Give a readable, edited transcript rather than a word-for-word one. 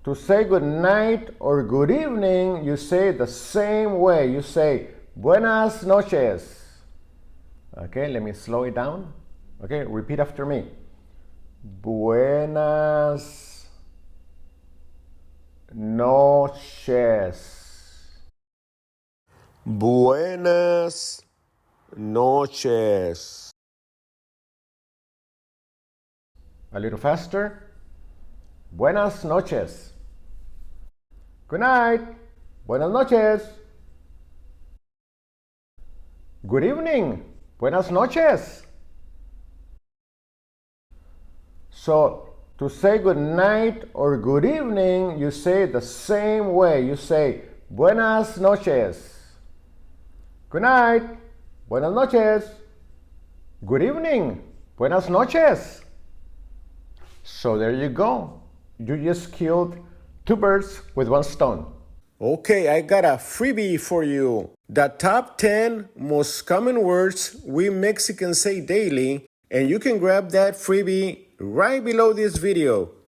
To say good night or good evening, you say the same way. You say buenas noches. Okay, let me slow it down. Okay, repeat after me. Buenas noches. Buenas noches. A little faster. Buenas noches. Good night. Buenas noches. Good evening. Buenas noches. So, to say good night or good evening, you say the same way. You say buenas noches. Good night. Buenas noches. Good evening. Buenas noches. So there you go. You just killed two birds with one stone. Okay, I got a freebie for you. The top 10 most common words we Mexicans say daily, and you can grab that freebie right below this video.